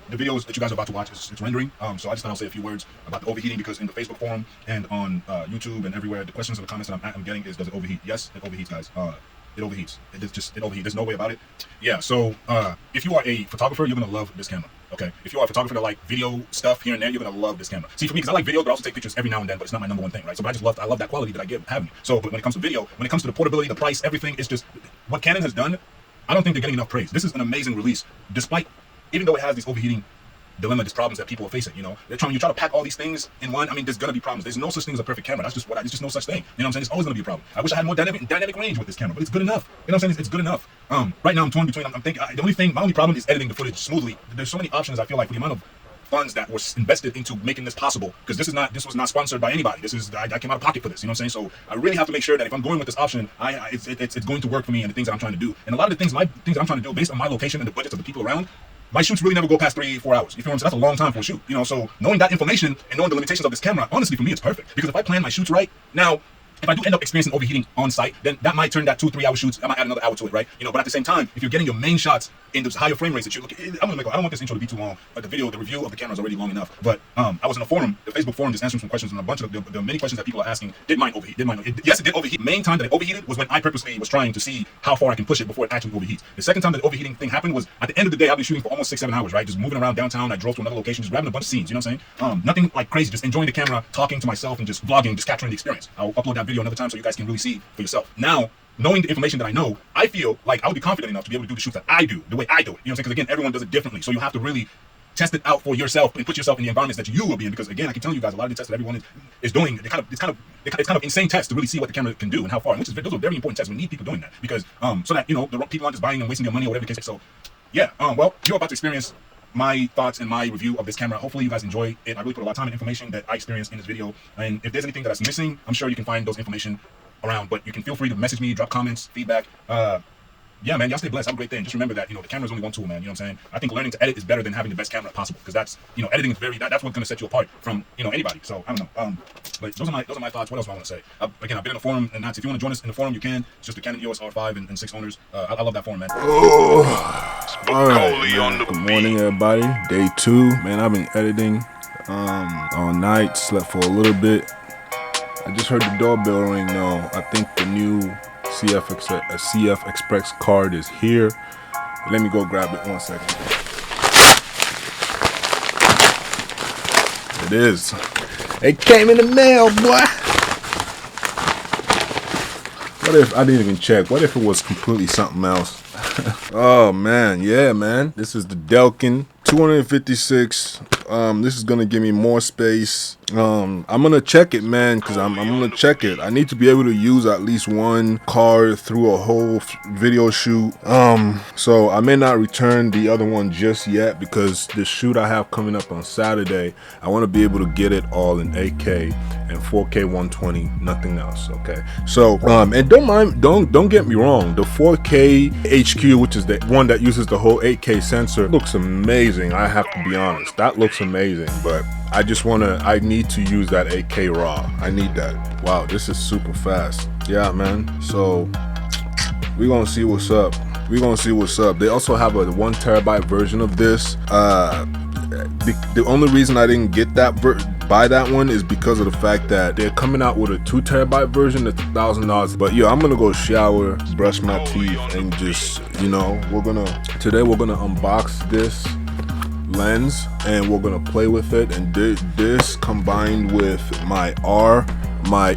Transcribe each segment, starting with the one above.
the videos that you guys are about to watch, it's rendering. So I just thought I'll say a few words about the overheating, because in the Facebook forum and on YouTube and everywhere, the questions and the comments that I'm getting is, does it overheat? Yes, it overheats, guys. It overheats. It overheats. There's no way about it. Yeah. So if you are a photographer, you're gonna love this camera. Okay. If you are a photographer that like video stuff here and there, you're gonna love this camera. See, for me, because I like video, but I also take pictures every now and then, but it's not my number one thing, right? So, but I love that quality that I get having. So, but when it comes to video, when it comes to the portability, the price, everything, it's just what Canon has done. I don't think they're getting enough praise. This is an amazing release, despite, even though it has these overheating dilemma, these problems that people are facing. You know, you try to pack all these things in one. I mean, there's gonna be problems. There's no such thing as a perfect camera. That's just there's just no such thing. You know what I'm saying? It's always gonna be a problem. I wish I had more dynamic range with this camera, but it's good enough. You know what I'm saying? It's good enough. Right now I'm torn between. I'm thinking my only problem is editing the footage smoothly. There's so many options. I feel like for the amount of funds that was invested into making this possible, because this was not sponsored by anybody. I came out of pocket for this. You know what I'm saying? So I really have to make sure that if I'm going with this option, it's going to work for me and the things that I'm trying to do. And a lot of the things I'm trying to do, based on my location and the budgets of the people around, my shoots really never go past 3-4 hours. You feel what I'm saying? That's a long time for a shoot. You know, so knowing that information and knowing the limitations of this camera, honestly, for me, it's perfect. Because if I plan my shoots right, now, if I do end up experiencing overheating on site, then that might turn that 2-3 hour shoots. I might add another hour to it, right? You know, but at the same time, if you're getting your main shots in those higher frame rates that you're looking, I don't want this intro to be too long. But the review of the camera is already long enough. But I was in a forum, the Facebook forum, just answering some questions, and a bunch of the many questions that people are asking. Did mine overheat? Yes, it did overheat. Main time that it overheated was when I purposely was trying to see how far I can push it before it actually overheats. The second time that the overheating thing happened was at the end of the day. I've been shooting for almost 6-7 hours, right? Just moving around downtown. I drove to another location, just grabbing a bunch of scenes. You know what I'm saying? Nothing like crazy. Just enjoying the camera, talking to myself, and just vlogging, just capturing the experience. I'll upload that video another time so you guys can really see for yourself. Now, knowing the information that I know, I feel like I would be confident enough to be able to do the shoots that I do, the way I do it. You know what I'm saying? Because again, everyone does it differently. So you have to really test it out for yourself and put yourself in the environments that you will be in. Because again, I can tell you guys, a lot of the tests that everyone is doing, it's kind of insane tests to really see what the camera can do and how far. And those are very important tests. We need people doing that because so that, you know, the people aren't just buying and wasting their money or whatever the case is. So yeah, well, you're about to experience my thoughts and my review of this camera. Hopefully you guys enjoy it. I really put a lot of time and information that I experienced in this video. And if there's anything that's missing, I'm sure you can find those information around, but you can feel free to message me, drop comments, feedback. Yeah, man, y'all stay blessed. Have a great day. And just remember that, you know, the camera is only one tool, man. You know what I'm saying? I think learning to edit is better than having the best camera possible, because that's, you know, editing is that's what's going to set you apart from, you know, anybody. So I don't know. But those are my thoughts. What else do I want to say? Again, I've been in the forum, and if you want to join us in the forum, you can. It's just the Canon EOS R5 and 6 owners. I love that forum, man. Oh, all right. Good morning, everybody. Day 2, man. I've been editing all night. Slept for a little bit. I just heard the doorbell ring. No, I think the new CF Express card is here. Let me go grab it 1 second. It is. It came in the mail, boy. What if I didn't even check? What if it was completely something else? Oh man, yeah, man. This is the Delkin 256. This is gonna give me more space. I'm gonna check it, man, because I'm gonna check it. I need to be able to use at least one card through a whole video shoot. So I may not return the other one just yet, because the shoot I have coming up on Saturday, I want to be able to get it all in 8K and 4K 120, nothing else. Okay. So and don't get me wrong, the 4K HQ, which is the one that uses the whole 8K sensor, looks amazing. I have to be honest, that looks amazing, but I need to use that 8K raw. I need that. Wow, this is super fast. Yeah, man. So we're gonna see what's up. They also have a 1 terabyte version of this. The only reason I didn't get buy that one is because of the fact that they're coming out with a 2 terabyte version that's $1,000. But yeah, I'm gonna go shower, brush my teeth, and just, you know, today we're gonna unbox this lens and we're gonna play with it. And this combined with my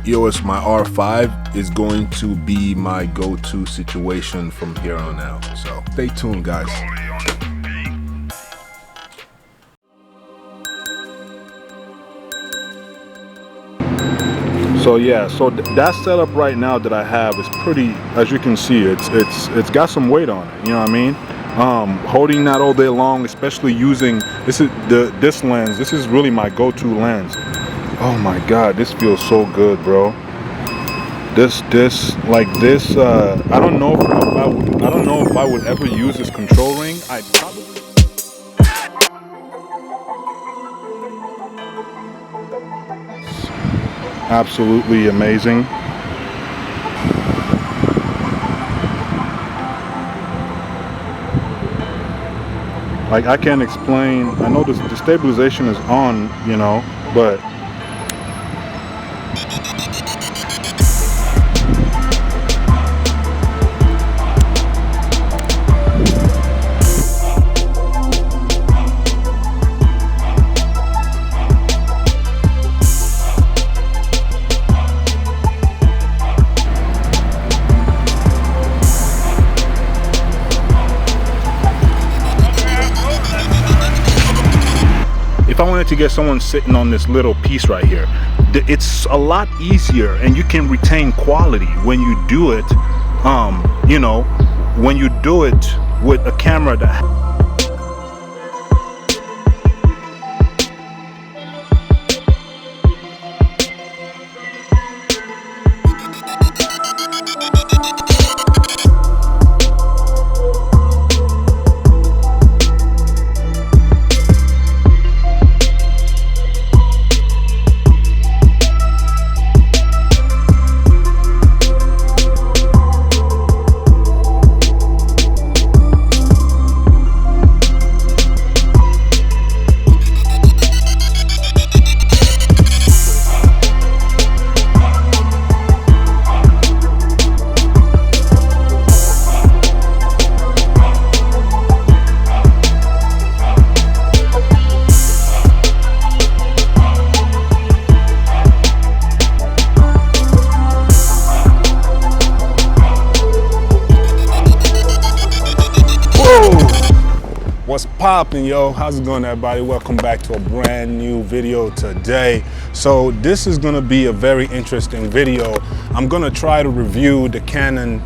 EOS, my R5, is going to be my go-to situation from here on out. So stay tuned, guys. So yeah, so that setup right now that I have is pretty, as you can see, it's got some weight on it, you know what I mean? Holding that all day long, especially using this lens. This is really my go-to lens. Oh my god, this feels so good, bro. This I don't know if I would ever use this control ring. I'd probably. Absolutely amazing. Like, I can't explain. I know the stabilization is on, you know, but if I wanted to get someone sitting on this little piece right here, it's a lot easier, and you can retain quality when you do it, you know, when you do it with a camera that What's poppin', yo? How's it going, everybody? Welcome back to a brand new video today. So this is gonna be a very interesting video. I'm gonna try to review the Canon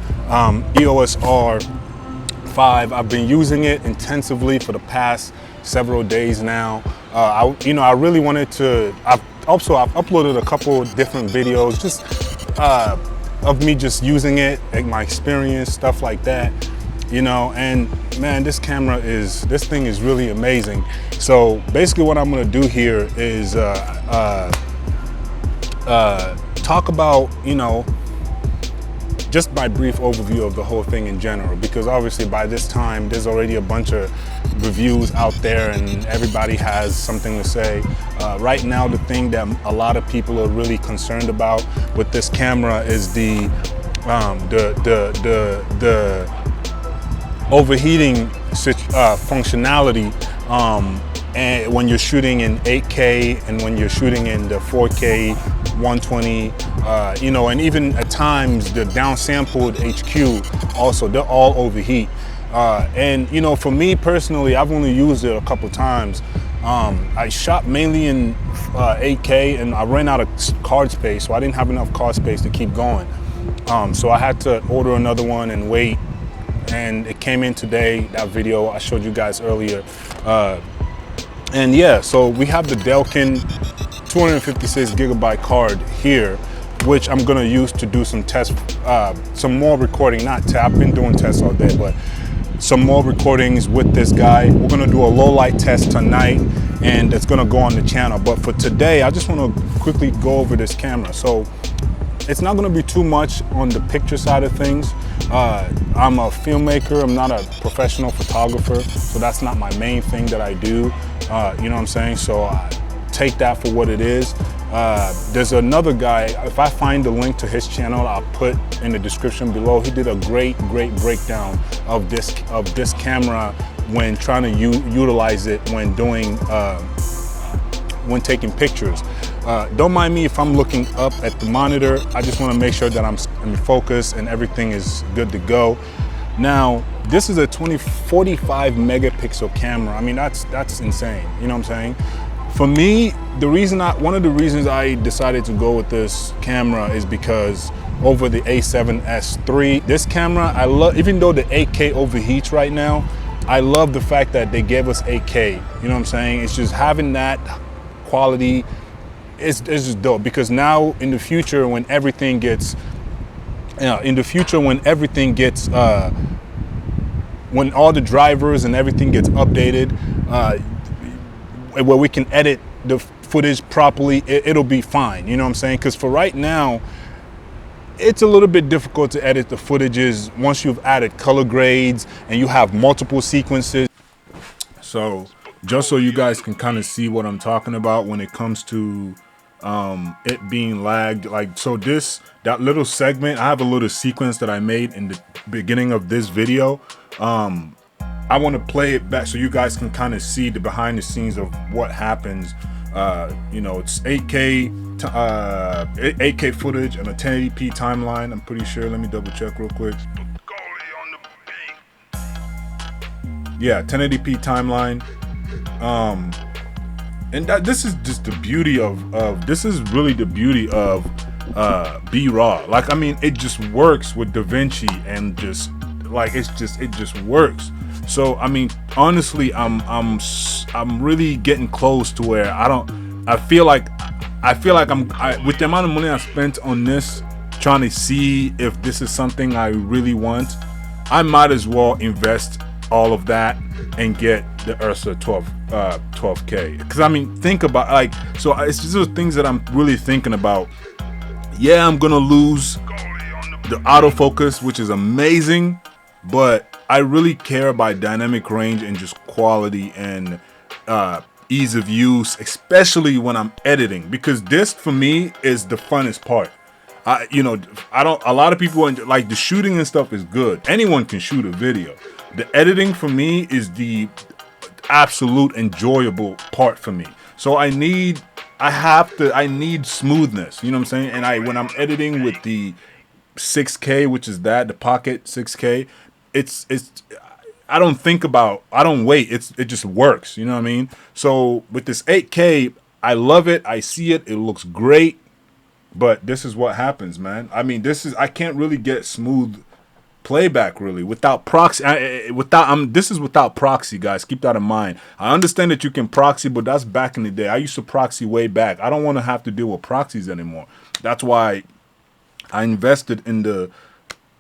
EOS R5. I've been using it intensively for the past several days now. I really wanted to. I've uploaded a couple different videos just of me just using it, like my experience, stuff like that. You know, and man, this thing is really amazing. So basically what I'm gonna do here is talk about, you know, just my brief overview of the whole thing in general, because obviously by this time there's already a bunch of reviews out there and everybody has something to say. Right now, the thing that a lot of people are really concerned about with this camera is the overheating functionality, and when you're shooting in 8K and when you're shooting in the 4K 120, you know, and even at times the downsampled HQ also, they're all overheat. And you know, for me personally, I've only used it a couple times. I shot mainly in 8K and I ran out of card space, so I didn't have enough card space to keep going. So I had to order another one and wait. And it came in today, that video I showed you guys earlier. And yeah, so we have the Delkin 256 gigabyte card here, which I'm gonna use to do some tests, some more recording, I've been doing tests all day, but some more recordings with this guy. We're gonna do a low light test tonight and it's gonna go on the channel. But for today, I just wanna quickly go over this camera. So it's not gonna be too much on the picture side of things. I'm a filmmaker, I'm not a professional photographer, so that's not my main thing that I do, you know what I'm saying? So I take that for what it is. There's another guy, if I find the link to his channel, I'll put in the description below. He did a great breakdown of this camera when trying to utilize it when doing, when taking pictures. Don't mind me if I'm looking up at the monitor. I just want to make sure that I'm in focus and everything is good to go. Now, this is a 45 megapixel camera. I mean, that's insane. You know what I'm saying? For me, one of the reasons I decided to go with this camera is because over the A7S III, this camera, I love, even though the 8K overheats right now, I love the fact that they gave us 8K. You know what I'm saying? It's just having that quality. It's just dope, because now in the future when everything gets, when all the drivers and everything gets updated, where we can edit the footage properly, it'll be fine. You know what I'm saying? Because for right now, it's a little bit difficult to edit the footages once you've added color grades and you have multiple sequences. So just so you guys can kind of see what I'm talking about when it comes to it being lagged. Like, so that little segment, I have a little sequence that I made in the beginning of this video. I want to play it back so you guys can kind of see the behind the scenes of what happens. You know, it's 8K footage and a 1080p timeline. I'm pretty sure. Let me double check real quick. Yeah, 1080p timeline. And this is just the beauty of this is really the beauty of B-Raw. Like, I mean, it just works with DaVinci, and just like it just works. So I mean, honestly, I'm really getting close to where I feel like I'm with the amount of money I spent on this, trying to see if this is something I really want, I might as well invest all of that and get the Ursa 12K. Because I mean, think about, like, so it's just those things that I'm really thinking about. Yeah, I'm gonna lose the autofocus, which is amazing, but I really care about dynamic range and just quality and ease of use, especially when I'm editing, because this for me is the funnest part. A lot of people, like, the shooting and stuff is good. Anyone can shoot a video. The editing for me is the absolute enjoyable part for me. So I need smoothness, you know what I'm saying? And when I'm editing with the 6K, which is the Pocket 6K, I don't wait. It just works, you know what I mean? So with this 8K, I love it. I see it. It looks great. But this is what happens, man. I mean, I can't really get smooth playback really without proxy. This is without proxy, guys. Keep that in mind. I understand that you can proxy, but that's back in the day. I used to proxy way back. I don't want to have to deal with proxies anymore. That's why I invested in the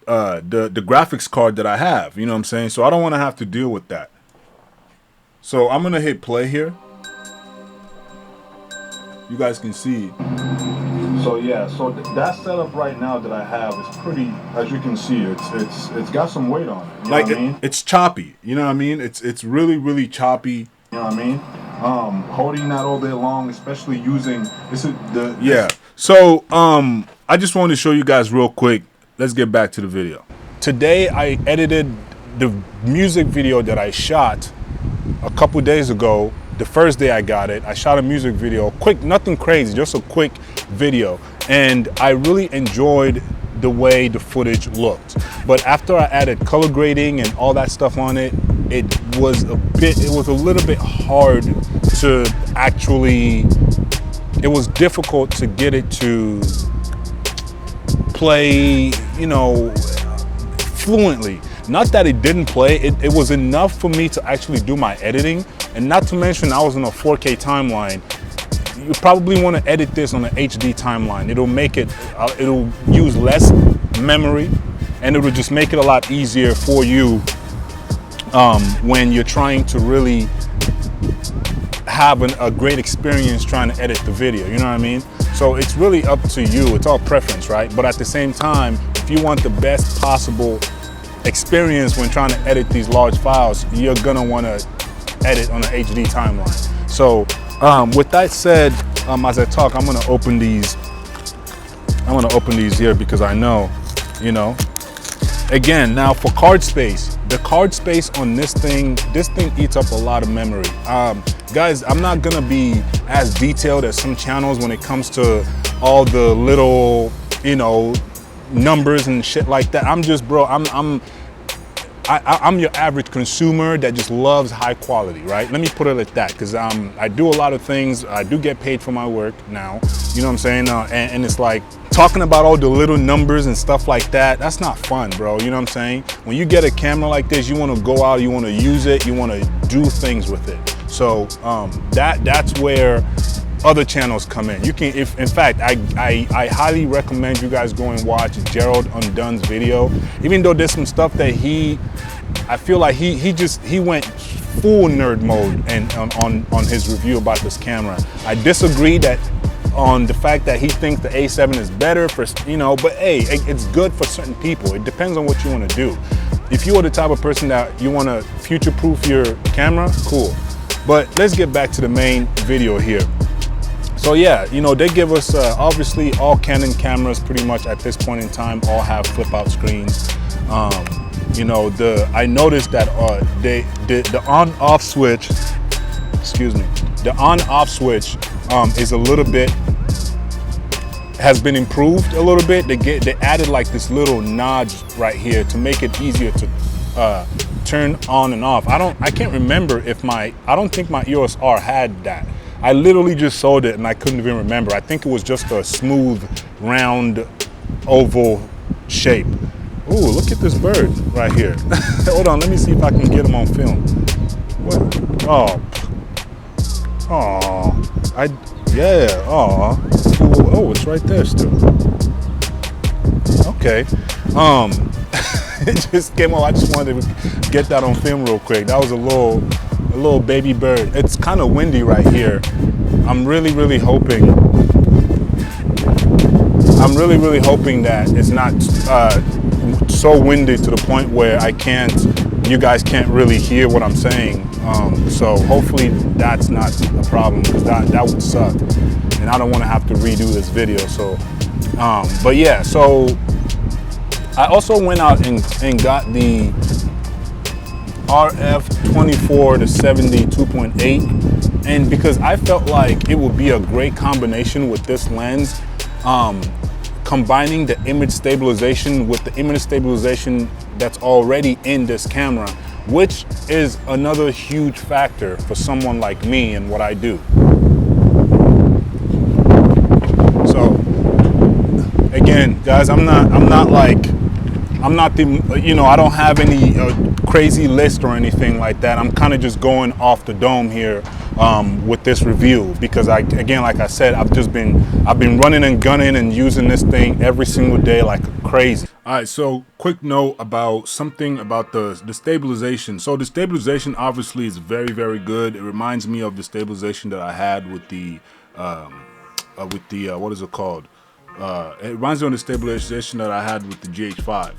graphics card that I have. You know what I'm saying? So I don't want to have to deal with that. So I'm gonna hit play here. You guys can see. So yeah, so that setup right now that I have is pretty, as you can see, it's got some weight on it. You know what I mean? It's choppy. You know what I mean? It's really, really choppy. You know what I mean? Holding that all day long, especially using yeah. So I just wanted to show you guys real quick. Let's get back to the video. Today I edited the music video that I shot a couple days ago. The first day I got it, I shot a music video, quick, nothing crazy, just a quick video. And I really enjoyed the way the footage looked. But after I added color grading and all that stuff on it, it was a little bit hard to actually, it was difficult to get it to play, you know, fluently. Not that it didn't play, it was enough for me to actually do my editing. And not to mention, I was on a 4K timeline. You probably want to edit this on an HD timeline. It'll make it, it'll use less memory, and it'll just make it a lot easier for you when you're trying to really have a great experience trying to edit the video, you know what I mean? So it's really up to you, it's all preference, right? But at the same time, if you want the best possible experience when trying to edit these large files, you're gonna want to edit on an HD timeline. So with that said, as I talk, I'm gonna open these here because I know, you know, again, now for card space, the card space on this thing eats up a lot of memory. Guys, I'm not gonna be as detailed as some channels when it comes to all the little, you know, numbers and shit like that. I'm just, bro, I'm your average consumer that just loves high quality, right? Let me put it like that, because I do a lot of things. I do get paid for my work now, you know what I'm saying? And it's like, talking about all the little numbers and stuff like that, that's not fun, bro, you know what I'm saying? When you get a camera like this, you want to go out, you want to use it, you want to do things with it. So that's where other channels come in. You can, in fact, I highly recommend you guys go and watch Gerald Undone's video. Even though there's some stuff that I feel like he went full nerd mode and on his review about this camera. I disagree on the fact that he thinks the A7 is better for, you know, but hey, it's good for certain people. It depends on what you want to do. If you are the type of person that you want to future-proof your camera, cool. But let's get back to the main video here. So yeah, you know, they give us obviously all Canon cameras pretty much at this point in time all have flip out screens. You know, I noticed that the on-off switch, excuse me, the on-off switch is a little bit, has been improved a little bit. They added like this little notch right here to make it easier to turn on and off. I can't remember if I don't think my EOS R had that. I literally just sold it and I couldn't even remember. I think it was just a smooth, round, oval shape. Ooh, look at this bird right here. Hold on, let me see if I can get him on film. What? Yeah, oh, it's right there still. Okay. It just came up. I just wanted to get that on film real quick. That was a little baby bird. It's kind of windy right here. I'm really hoping that it's not so windy to the point where you guys can't really hear what I'm saying. So hopefully that's not a problem, because that would suck, and I don't want to have to redo this video. So, but yeah, so I also went out and got the RF24 to 70 2.8, and because I felt like it would be a great combination with this lens, combining the image stabilization with the image stabilization that's already in this camera, which is another huge factor for someone like me and what I do. So again, guys, I'm not the, you know, I don't have any crazy list or anything like that. I'm kind of just going off the dome here with this review, because again, like I said, I've been running and gunning and using this thing every single day like crazy. All right, so quick note about something about the stabilization. So the stabilization obviously is very good. It reminds me of the stabilization that I had with the what is it called? It reminds me of the stabilization that I had with the GH5.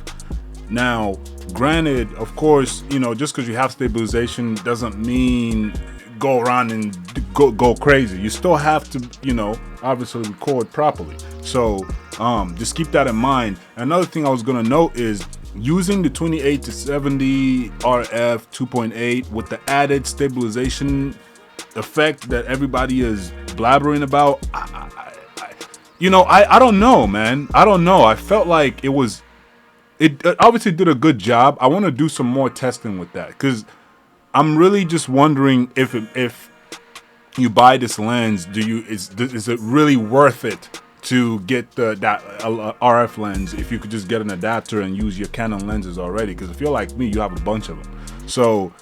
Now, granted, of course, you know, just because you have stabilization doesn't mean go around and go crazy. You still have to, you know, obviously record properly. So just keep that in mind. Another thing I was gonna note is using the 28 to 70 RF 2.8 with the added stabilization effect that everybody is blabbering about. You know, I don't know, man. I don't know. I felt like it obviously did a good job. I want to do some more testing with that, because I'm really just wondering if you buy this lens, is it really worth it to get that RF lens if you could just get an adapter and use your Canon lenses already? Because if you're like me, you have a bunch of them. So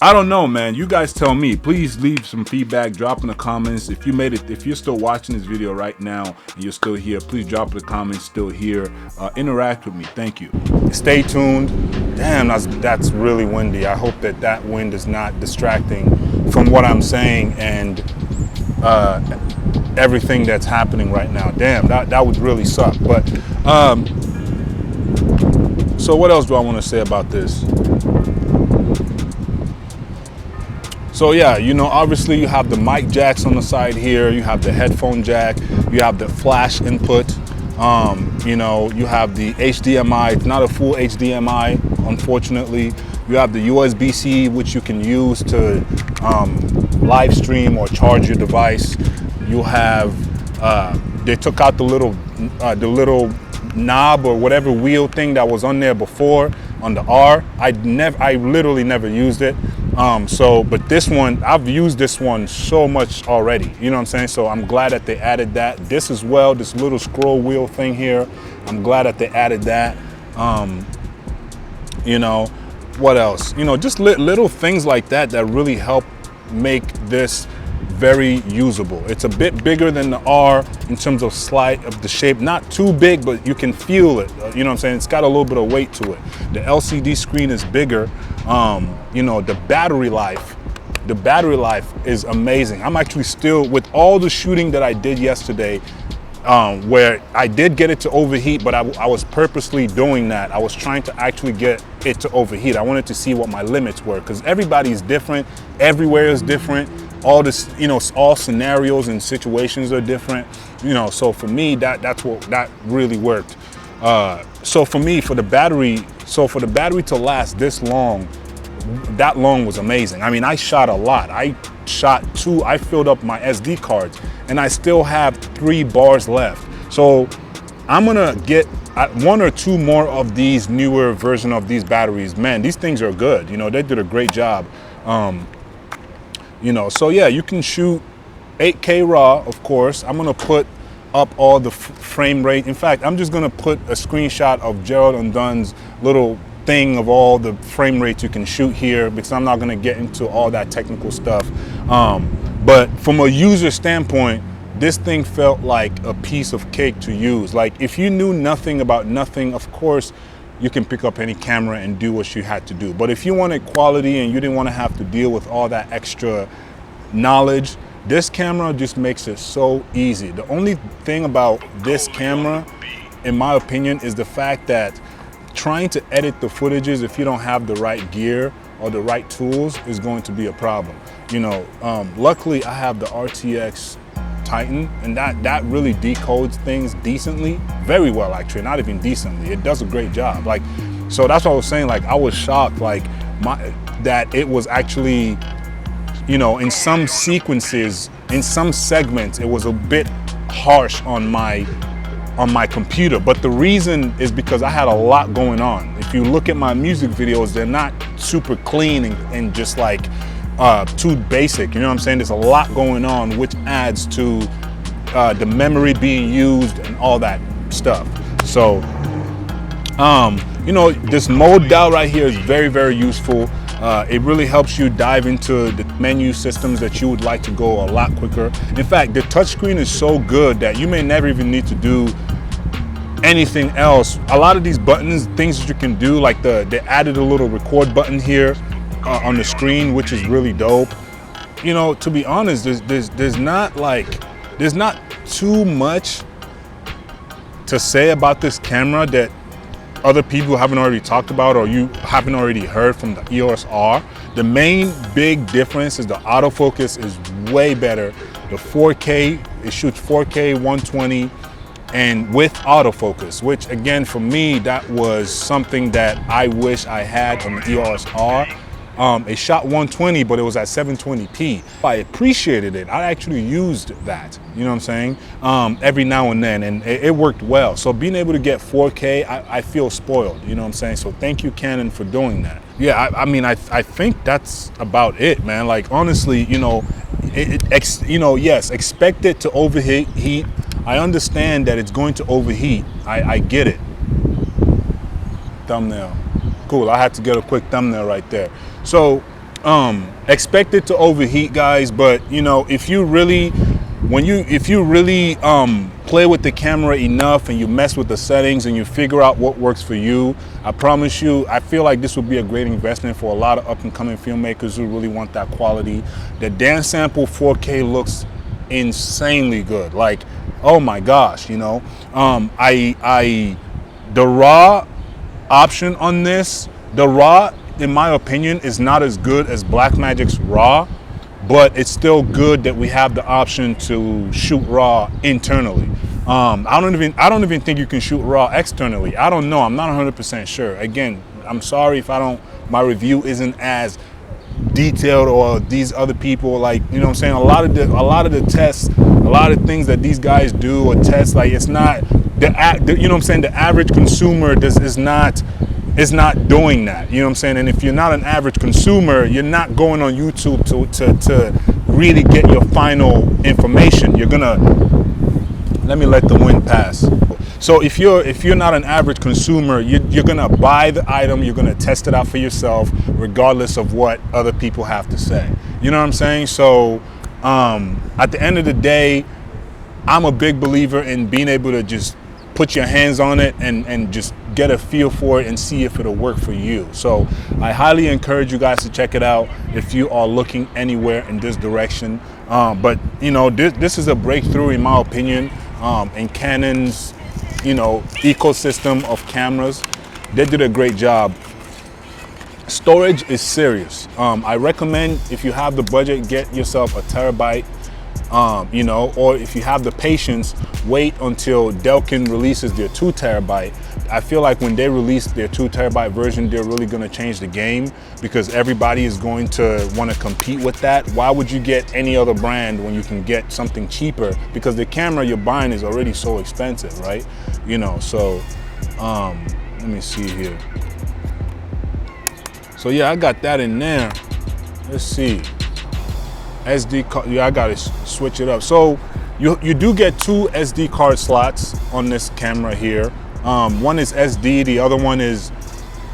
I don't know, man. You guys tell me. Please leave some feedback. Drop in the comments. If you made it, if you're still watching this video right now and you're still here, please drop in the comments. Still here. Interact with me. Thank you. Stay tuned. Damn, that's really windy. I hope that wind is not distracting from what I'm saying and everything that's happening right now. Damn, that would really suck. But so what else do I want to say about this? So yeah, you know, obviously you have the mic jacks on the side here, you have the headphone jack, you have the flash input, you know, you have the HDMI. It's not a full HDMI, unfortunately. You have the USB-C, which you can use to live stream or charge your device. You have, they took out the little knob or whatever wheel thing that was on there before on the R. I literally never used it. But this one, I've used this one so much already, you know what I'm saying? So I'm glad that they added that. This as well, this little scroll wheel thing here, I'm glad that they added that. You know, what else? You know, just little things like that really help make this very usable. It's a bit bigger than the R in terms of the shape, not too big, but you can feel it. You know what I'm saying? It's got a little bit of weight to it. The LCD screen is bigger. You know, the battery life is amazing. I'm actually still, with all the shooting that I did yesterday, where I did get it to overheat, but I was purposely doing that. I was trying to actually get it to overheat. I wanted to see what my limits were, because everybody's different, everywhere is different. All this, all scenarios and situations are different. So for me, that really worked. So for me, for the battery to last this long, that long was amazing. I mean, I shot a lot. I filled up my SD cards, and I still have 3 bars left. So I'm gonna get 1 or 2 more of these newer version of these batteries. Man, these things are good. They did a great job. So yeah, you can shoot 8K RAW, of course. I'm gonna put up all the frame rate. In fact, I'm just gonna put a screenshot of Gerald Undun's little thing of all the frame rates you can shoot here, because I'm not gonna get into all that technical stuff. But from a user standpoint, this thing felt like a piece of cake to use. Like, if you knew nothing about nothing, of course, you can pick up any camera and do what you had to do. But if you wanted quality and you didn't want to have to deal with all that extra knowledge, this camera just makes it so easy. The only thing about this camera, in my opinion, is the fact that trying to edit the footages if you don't have the right gear or the right tools is going to be a problem. Luckily I have the RTX Titan, and that really decodes things decently, very well actually, not even decently. It does a great job. Like, so that's what I was saying. Like, I was shocked, like that it was actually, in some sequences, in some segments, it was a bit harsh on my computer. But the reason is because I had a lot going on. If you look at my music videos, they're not super clean and just like too basic. You know what I'm saying? There's a lot going on, which adds to the memory being used and all that stuff. So, this mode dial right here is very, very useful. It really helps you dive into the menu systems that you would like to go a lot quicker. In fact, the touchscreen is so good that you may never even need to do anything else. A lot of these buttons, things that you can do, like they added a little record button here on the screen, which is really dope. To be honest, there's not too much to say about this camera that other people haven't already talked about or you haven't already heard from the EOS R. The main big difference is the autofocus is way better. The 4K, it shoots 4K 120 and with autofocus, which again, for me, that was something that I wish I had on the EOS R. It shot 120, but it was at 720p. I appreciated it. I actually used that, you know what I'm saying? Every now and then, and it worked well. So being able to get 4K, I feel spoiled, you know what I'm saying? So thank you, Canon, for doing that. Yeah, I think that's about it, man. Like, honestly, yes, expect it to overheat. I understand that it's going to overheat. I get it. Thumbnail. Cool, I had to get a quick thumbnail right there. So expect it to overheat, guys, but if you really play with the camera enough and you mess with the settings and you figure out what works for you, I promise you, I feel like this would be a great investment for a lot of up and coming filmmakers who really want that quality. The dance sample 4K looks insanely good. Like, oh my gosh, the RAW option on this, the RAW, in my opinion, is not as good as Blackmagic's RAW, but it's still good that we have the option to shoot RAW internally. I don't even think you can shoot RAW externally. I don't know. I'm not 100% sure. Again, I'm sorry if my review isn't as detailed, or these other people, like, you know what I'm saying, a lot of the tests, a lot of things that these guys do or test, like, it's not you know what I'm saying, the average consumer is not doing that, you know what I'm saying? And if you're not an average consumer, you're not going on YouTube to really get your final information. You're gonna, let me let the wind pass. So if you're not an average consumer, you're gonna buy the item, you're gonna test it out for yourself, regardless of what other people have to say. You know what I'm saying? So at the end of the day, I'm a big believer in being able to just put your hands on it and just get a feel for it and see if it'll work for you. So I highly encourage you guys to check it out if you are looking anywhere in this direction. But this is a breakthrough, in my opinion. in Canon's, ecosystem of cameras. They did a great job. Storage is serious. I recommend, if you have the budget, get yourself a terabyte, or if you have the patience, wait until Delkin releases their 2 terabyte. I feel like when they release their 2 terabyte version, they're really going to change the game, because everybody is going to want to compete with that. Why would you get any other brand when you can get something cheaper? Because the camera you're buying is already so expensive, right? So let me see here. So yeah, I got that in there. Let's see. SD card, yeah, I gotta switch it up. So you do get 2 SD card slots on this camera here. One is SD, the other one is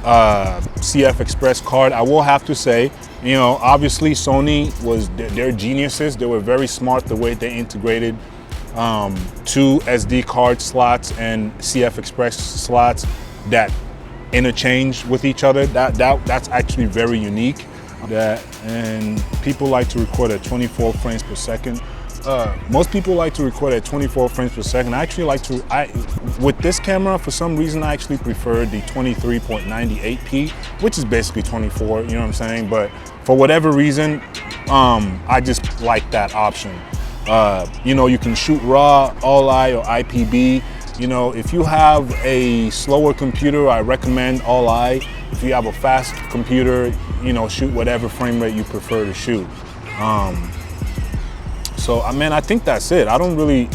CF Express card. I will have to say, obviously Sony they're geniuses. They were very smart the way they integrated 2 SD card slots and CF Express slots that interchange with each other. That's actually very unique. And people like to record at 24 frames per second. Most people like to record at 24 frames per second. I actually like to, with this camera, for some reason, I actually prefer the 23.98p, which is basically 24, you know what I'm saying? But for whatever reason, I just like that option. You can shoot RAW, All-I, or IPB. If you have a slower computer, I recommend All-I. If you have a fast computer, shoot whatever frame rate you prefer to shoot. So I think that's it. I don't really,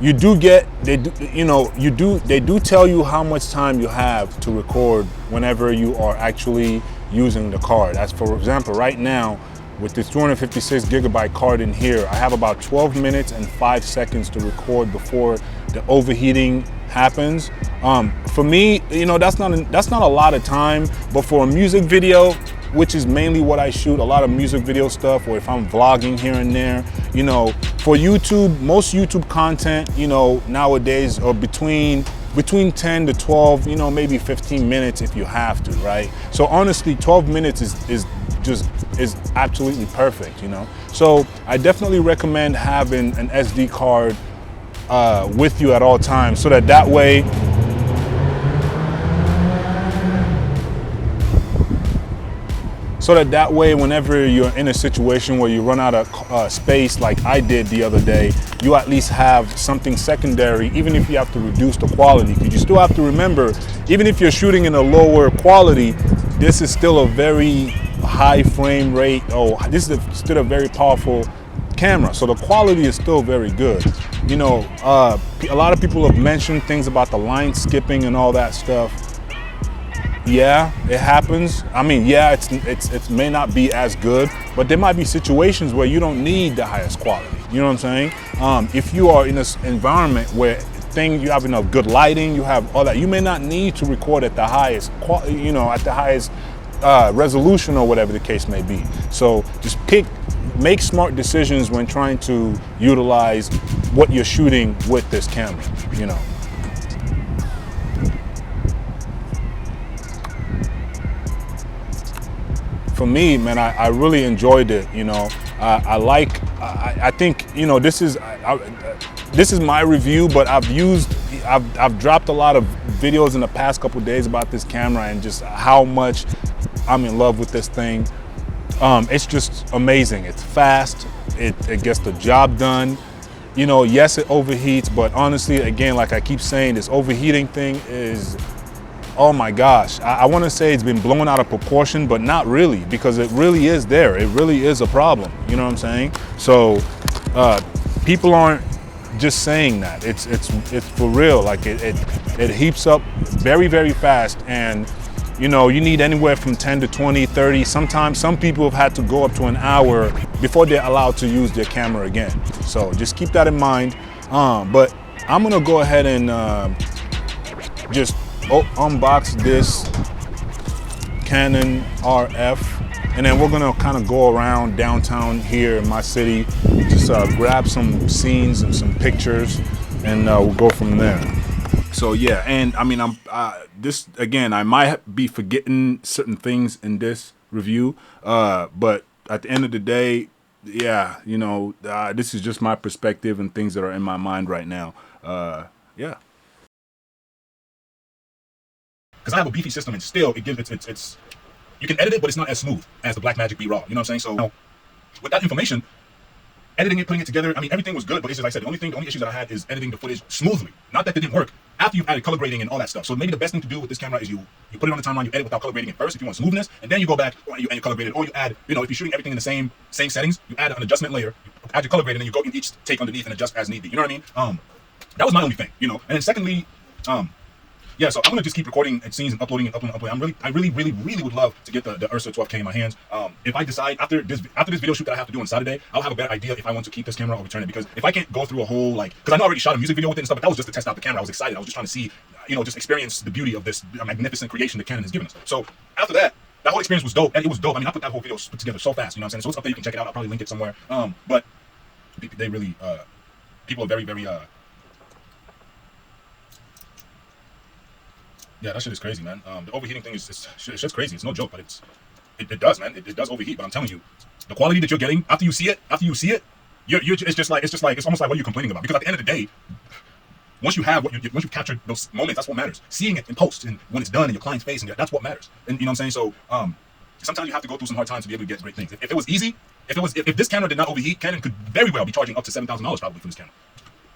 you do get, they do tell you how much time you have to record whenever you are actually using the card. As for example, right now, with this 256 gigabyte card in here, I have about 12 minutes and 5 seconds to record before the overheating happens. For me, that's not a lot of time, but for a music video, which is mainly what I shoot, a lot of music video stuff, or if I'm vlogging here and there, for YouTube, most YouTube content, nowadays are between 10 to 12, maybe 15 minutes if you have to, right? So honestly, 12 minutes is absolutely perfect, So I definitely recommend having an SD card with you at all times, so that way whenever you're in a situation where you run out of space like I did the other day, you at least have something secondary, even if you have to reduce the quality, because you still have to remember, even if you're shooting in a lower quality, this is still a very high frame rate. This is still a very powerful camera, so the quality is still very good. A lot of people have mentioned things about the line skipping and all that stuff. Yeah, it happens. Yeah, it may not be as good, but there might be situations where you don't need the highest quality. You know what I'm saying? If you are in this environment where you have enough good lighting, you have all that, you may not need to record at the highest resolution or whatever the case may be. So just make smart decisions when trying to utilize what you're shooting with this camera, For me, man, I really enjoyed it. I think this is my review, but I've dropped a lot of videos in the past couple of days about this camera and just how much I'm in love with this thing. It's just amazing. It's fast. It gets the job done. Yes, it overheats, but honestly, again, like I keep saying, this overheating thing is, oh my gosh. I want to say it's been blown out of proportion, but not really, because it really is there. It really is a problem. You know what I'm saying? So people aren't just saying that. It's for real. Like it heats up very, very fast, and you need anywhere from 10 to 20, 30. Sometimes some people have had to go up to an hour before they're allowed to use their camera again. So just keep that in mind. But I'm gonna go ahead and just unbox this Canon RF, and then we're gonna kind of go around downtown here in my city, just grab some scenes and some pictures, and we'll go from there. So yeah, and I'm this again, I might be forgetting certain things in this review, but at the end of the day, yeah, this is just my perspective and things that are in my mind right now. Yeah. Because I have a beefy system, and still it gives it's you can edit it, but it's not as smooth as the Blackmagic B Raw. You know what I'm saying? So now, with that information, editing it, putting it together, I mean, everything was good, but it's just like I said, the only issues that I had is editing the footage smoothly. Not that it didn't work after you've added color grading and all that stuff. So maybe the best thing to do with this camera is you put it on the timeline, you edit without color grading it first if you want smoothness, and then you go back and you color grade it, or you add, if you're shooting everything in the same settings, you add an adjustment layer, you add your color grading, and then you go in each take underneath and adjust as need be. You know what I mean? That was my only thing, And then secondly, yeah, so I'm gonna just keep recording scenes and uploading. I really would love to get the Ursa 12K in my hands. If I decide after this video shoot that I have to do on Saturday, I'll have a better idea if I want to keep this camera or return it. Because if I can't go through a whole because I know I already shot a music video with it and stuff, but that was just to test out the camera. I was excited. I was just trying to see, just experience the beauty of this magnificent creation that Canon has given us. So after that whole experience was dope, and it was dope. I mean, I put that whole video put together so fast. You know what I'm saying? So it's up there. You can check it out. I'll probably link it somewhere. But they really, people are very. Yeah, that shit is crazy, man. The overheating thing is just crazy. It's no joke, but it does, man. It does overheat. But I'm telling you, the quality that you're getting after you see it, it's almost like what are you complaining about? Because at the end of the day, once you've captured those moments, that's what matters. Seeing it in post and when it's done in your client's face, and that's what matters. And you know what I'm saying? So sometimes you have to go through some hard times to be able to get great things. If it was easy, if this camera did not overheat, Canon could very well be charging up to $7,000 probably for this camera.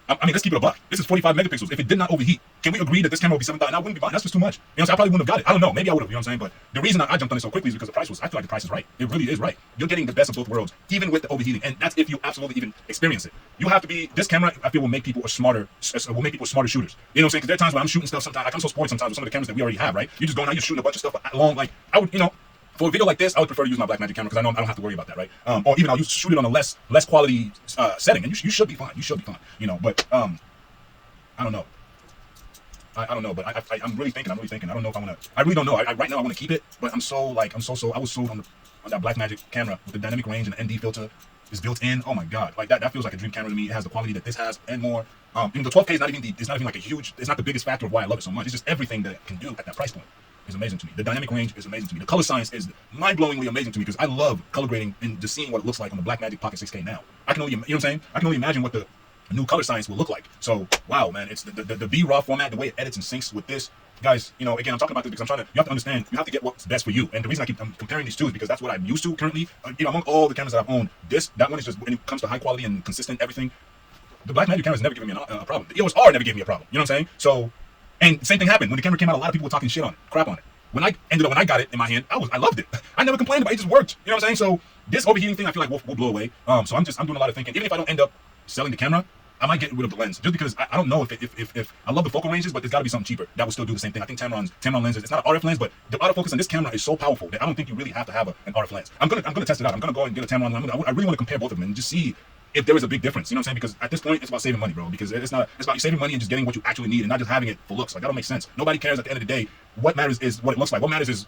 I mean, let's keep it a buck. This is 45 megapixels. If it did not overheat, can we agree that this camera would be $7,000? I wouldn't be buying. That's just too much. So I probably wouldn't have got it. I don't know. Maybe I would have. You know what I'm saying? But the reason I jumped on it so quickly is because I feel like the price is right. It really is right. You're getting the best of both worlds, even with the overheating, and that's if you absolutely even experience it. You have to be. This camera, I feel, will make people smarter shooters. You know what I'm saying? Because there are times when I'm shooting stuff. Sometimes I'm so sporty sometimes with some of the cameras that we already have. Right? You're just going out, you're shooting a bunch of stuff long. Like I would, for a video like this, I would prefer to use my Blackmagic camera because I know I don't have to worry about that, right? Or even I'll shoot it on a less quality setting, and you should be fine. You should be fine. But I don't know. I don't know, but I'm really thinking. I don't know if I want to. I really don't know. Right now I want to keep it, but I'm so I was sold on that Blackmagic camera with the dynamic range and the ND filter is built in. Oh my god, like that feels like a dream camera to me. It has the quality that this has and more. The 12K is not even like a huge. It's not the biggest factor of why I love it so much. It's just everything that it can do at that price point is amazing to me. The dynamic range is amazing to me. The color science is mind-blowingly amazing to me because I love color grading and just seeing what it looks like on the Blackmagic Pocket 6K now. I can only, what I'm saying? I can only imagine what the new color science will look like. So wow, man, it's the B raw format, the way it edits and syncs with this, guys. Again, I'm talking about this because you have to understand, you have to get what's best for you. And the reason I'm comparing these two is because that's what I'm used to currently. Among all the cameras that I've owned, that one is just, when it comes to high quality and consistent everything, the Blackmagic camera's never given me a problem. The EOS R never gave me a problem. You know what I'm saying? So, and same thing happened when the camera came out. A lot of people were talking shit on it, crap on it. When I got it in my hand, I loved it. I never complained about it. It just worked. You know what I'm saying? So this overheating thing, I feel like will blow away. So I'm doing a lot of thinking. Even if I don't end up selling the camera, I might get rid of the lens just because I don't know if I love the focal ranges, but there's got to be something cheaper that will still do the same thing. I think Tamron lenses. It's not an RF lens, but the autofocus on this camera is so powerful that I don't think you really have to have an RF lens. I'm gonna test it out. I'm gonna go and get a Tamron lens. I really want to compare both of them and just see if there is a big difference. You know what I'm saying? Because at this point, it's about saving money, bro. Because it's about you saving money and just getting what you actually need and not just having it for looks. Like that don't make sense. Nobody cares at the end of the day. What matters is what it looks like. What matters is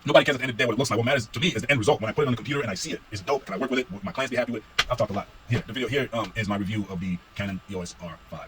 nobody cares at the end of the day what it looks like. What matters to me is the end result. When I put it on the computer and I see it, is it dope? Can I work with it? Will my clients be happy with it? I've talked a lot. Here, the video here is my review of the Canon EOS R5.